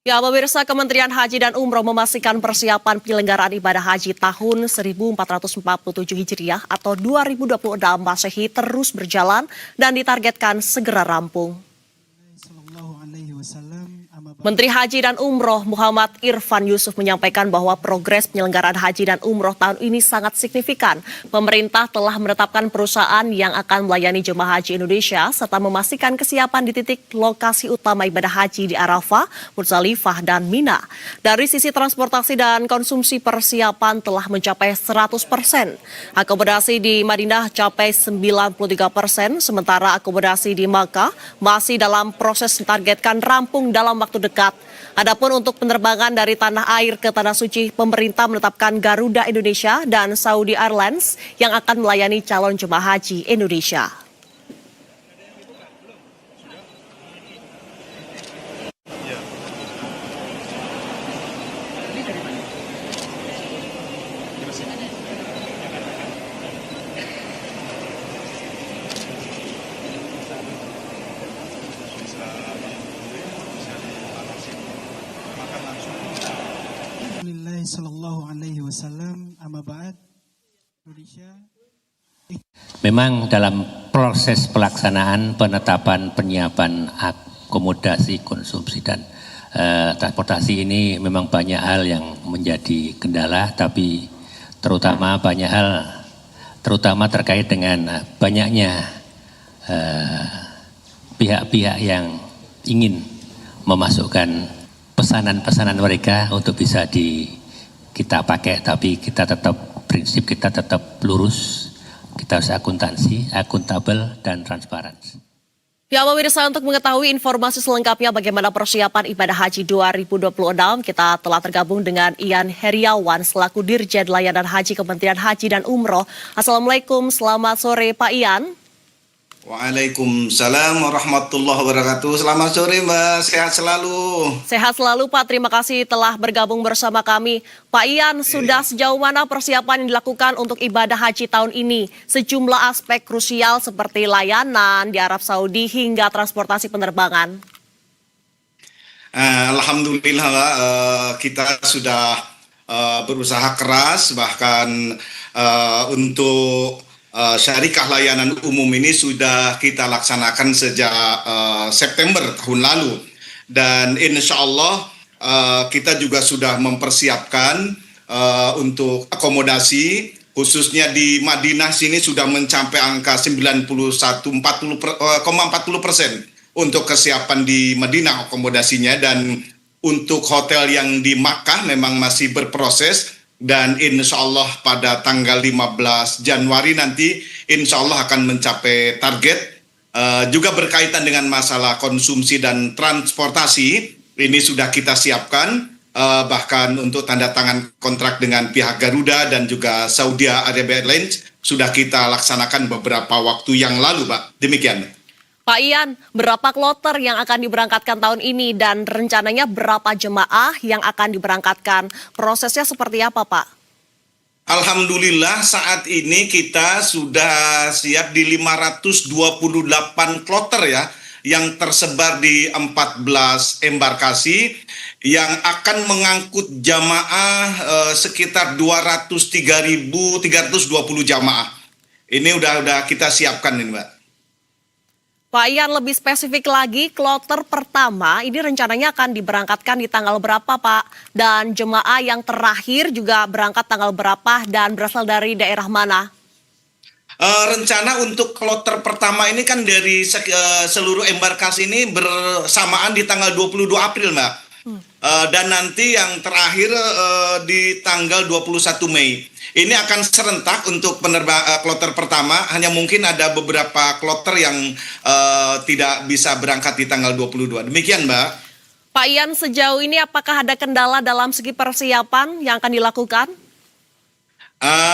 Ya, pemirsa, Kementerian Haji dan Umroh memastikan persiapan penyelenggaraan ibadah haji tahun 1447 Hijriah atau 2026 Masehi terus berjalan dan ditargetkan segera rampung. Menteri Haji dan Umroh Muhammad Irfan Yusuf menyampaikan bahwa progres penyelenggaraan haji dan umroh tahun ini sangat signifikan. Pemerintah telah menetapkan perusahaan yang akan melayani jemaah haji Indonesia serta memastikan kesiapan di titik lokasi utama ibadah haji di Arafah, Muzdalifah, dan Mina. Dari sisi transportasi dan konsumsi persiapan telah mencapai 100%. Akomodasi di Madinah capai 93%, sementara akomodasi di Makkah masih dalam proses ditargetkan rampung dalam waktu dekat. Adapun untuk penerbangan dari tanah air ke Tanah Suci, pemerintah menetapkan Garuda Indonesia dan Saudi Airlines yang akan melayani calon jemaah haji Indonesia. Sallallahu alaihi wasallam, amma ba'd. Indonesia. Memang dalam proses pelaksanaan penetapan penyiapan akomodasi, konsumsi dan transportasi ini memang banyak hal yang menjadi kendala, tapi terutama banyak hal terutama terkait dengan banyaknya pihak-pihak yang ingin memasukkan pesanan-pesanan mereka untuk bisa kita pakai, tapi kita tetap prinsip kita tetap lurus, kita harus akuntansi, akuntabel dan transparan. Ya, pemirsa, untuk mengetahui informasi selengkapnya bagaimana persiapan ibadah haji 2026, kita telah tergabung dengan Ian Heriawan selaku Dirjen Layanan Haji Kementerian Haji dan Umroh. Assalamualaikum, selamat sore Pak Ian. Waalaikumsalam warahmatullahi wabarakatuh. Selamat sore Mbak, sehat selalu. Sehat selalu Pak, terima kasih telah bergabung bersama kami. Pak Ian, sudah sejauh mana persiapan yang dilakukan untuk ibadah haji tahun ini? Sejumlah aspek krusial seperti layanan di Arab Saudi hingga transportasi penerbangan. Alhamdulillah Mbak, kita sudah berusaha keras, bahkan untuk syarikah layanan umum ini sudah kita laksanakan sejak September tahun lalu, dan insya Allah kita juga sudah mempersiapkan untuk akomodasi, khususnya di Madinah sini sudah mencapai angka 40% untuk kesiapan di Madinah akomodasinya, dan untuk hotel yang di Makkah memang masih berproses. Dan insya Allah pada tanggal 15 Januari nanti insya Allah akan mencapai target. Juga berkaitan dengan masalah konsumsi dan transportasi, ini sudah kita siapkan, bahkan untuk tanda tangan kontrak dengan pihak Garuda dan juga Saudi Arabia Airlines sudah kita laksanakan beberapa waktu yang lalu, Pak. Demikian. Pak Ian, berapa kloter yang akan diberangkatkan tahun ini dan rencananya berapa jemaah yang akan diberangkatkan? Prosesnya seperti apa, Pak? Alhamdulillah saat ini kita sudah siap di 528 kloter ya, yang tersebar di 14 embarkasi yang akan mengangkut jamaah sekitar 203.320 jamaah. Ini udah kita siapkan ini, Mbak. Pak Ian, lebih spesifik lagi, kloter pertama ini rencananya akan diberangkatkan di tanggal berapa, Pak? Dan jemaah yang terakhir juga berangkat tanggal berapa dan berasal dari daerah mana? Rencana untuk kloter pertama ini kan dari seluruh embarkasi ini bersamaan di tanggal 22 April, Mbak. Dan nanti yang terakhir di tanggal 21 Mei. Ini akan serentak untuk kloter pertama, hanya mungkin ada beberapa kloter yang tidak bisa berangkat di tanggal 22. Demikian, Mbak. Pak Ian, sejauh ini apakah ada kendala dalam segi persiapan yang akan dilakukan?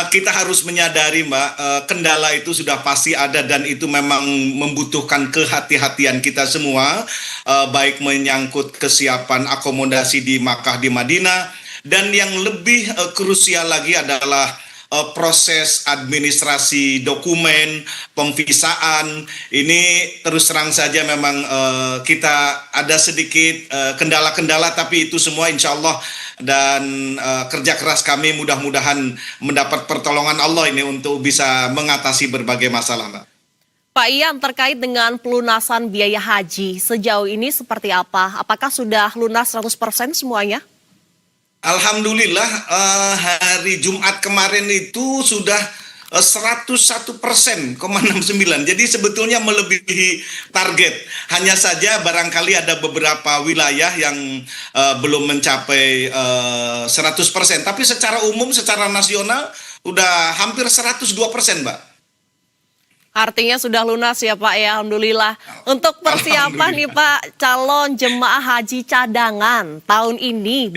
Kita harus menyadari, Mbak, kendala itu sudah pasti ada dan itu memang membutuhkan kehati-hatian kita semua, baik menyangkut kesiapan akomodasi di Makkah, di Madinah, dan yang lebih krusial lagi adalah proses administrasi dokumen, pemvisaan, ini terus terang saja memang kita ada sedikit kendala-kendala, tapi itu semua insya Allah dan kerja keras kami mudah-mudahan mendapat pertolongan Allah ini untuk bisa mengatasi berbagai masalah, Mbak. Pak Ian, terkait dengan pelunasan biaya haji, sejauh ini seperti apa? Apakah sudah lunas 100% semuanya? Alhamdulillah hari Jumat kemarin itu sudah 101,69%. Jadi sebetulnya melebihi target. Hanya saja barangkali ada beberapa wilayah yang belum mencapai 100%. Tapi secara umum, secara nasional udah hampir 102%, Mbak. Artinya sudah lunas ya Pak ya, Alhamdulillah. Untuk persiapan nih Pak, calon jemaah haji cadangan tahun ini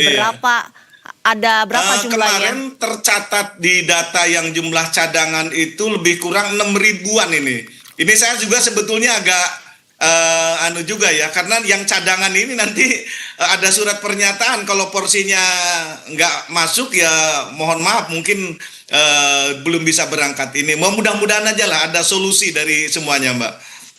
ada berapa jumlahnya? Kemarin tercatat di data yang jumlah cadangan itu lebih kurang 6 ribuan ini. Ini saya juga sebetulnya agak juga ya, karena yang cadangan ini nanti ada surat pernyataan kalau porsinya nggak masuk ya mohon maaf mungkin belum bisa berangkat ini. Mudah-mudahan aja lah ada solusi dari semuanya, Mbak.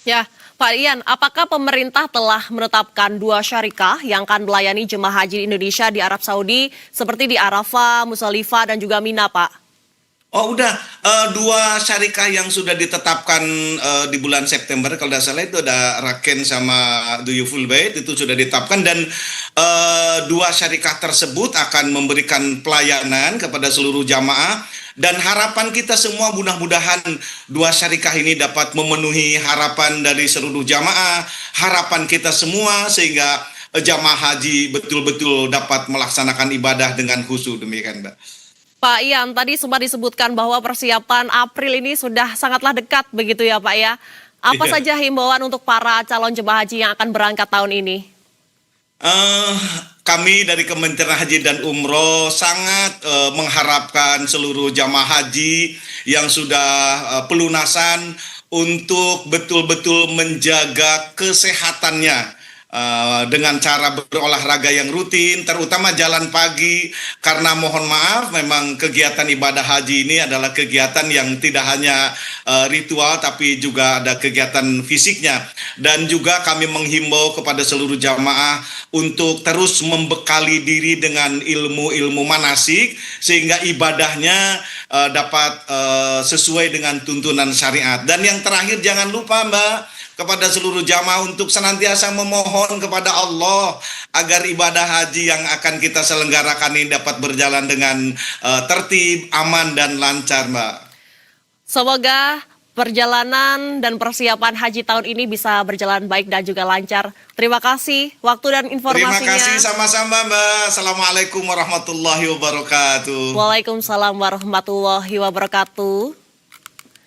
Ya, Pak Ian, apakah pemerintah telah menetapkan 2 syarikah yang akan melayani jemaah haji Indonesia di Arab Saudi seperti di Arafah, Musdalifah, dan juga Mina, Pak? Oh udah, 2 syarikah yang sudah ditetapkan di bulan September kalau tidak salah itu ada Raken sama Duyuful Bait itu sudah ditetapkan, dan 2 syarikah tersebut akan memberikan pelayanan kepada seluruh jamaah, dan harapan kita semua mudah-mudahan 2 syarikah ini dapat memenuhi harapan dari seluruh jamaah, harapan kita semua sehingga jamaah haji betul-betul dapat melaksanakan ibadah dengan khusyuk, demikian, Mbak. Pak Ian, tadi sempat disebutkan bahwa persiapan April ini sudah sangatlah dekat begitu ya Pak ya. Apa saja himbauan untuk para calon jemaah haji yang akan berangkat tahun ini? Kami dari Kementerian Haji dan Umroh sangat mengharapkan seluruh jamaah haji yang sudah pelunasan untuk betul-betul menjaga kesehatannya. Dengan cara berolahraga yang rutin, terutama jalan pagi, karena mohon maaf memang kegiatan ibadah haji ini adalah kegiatan yang tidak hanya ritual tapi juga ada kegiatan fisiknya, dan juga kami menghimbau kepada seluruh jamaah untuk terus membekali diri dengan ilmu-ilmu manasik sehingga ibadahnya dapat sesuai dengan tuntunan syariat. Dan yang terakhir jangan lupa Mbak, kepada seluruh jamaah untuk senantiasa memohon kepada Allah agar ibadah haji yang akan kita selenggarakan ini dapat berjalan dengan tertib, aman, dan lancar, Mbak. Semoga perjalanan dan persiapan haji tahun ini bisa berjalan baik dan juga lancar. Terima kasih waktu dan informasinya. Terima kasih sama-sama, Mbak. Assalamualaikum warahmatullahi wabarakatuh. Waalaikumsalam warahmatullahi wabarakatuh.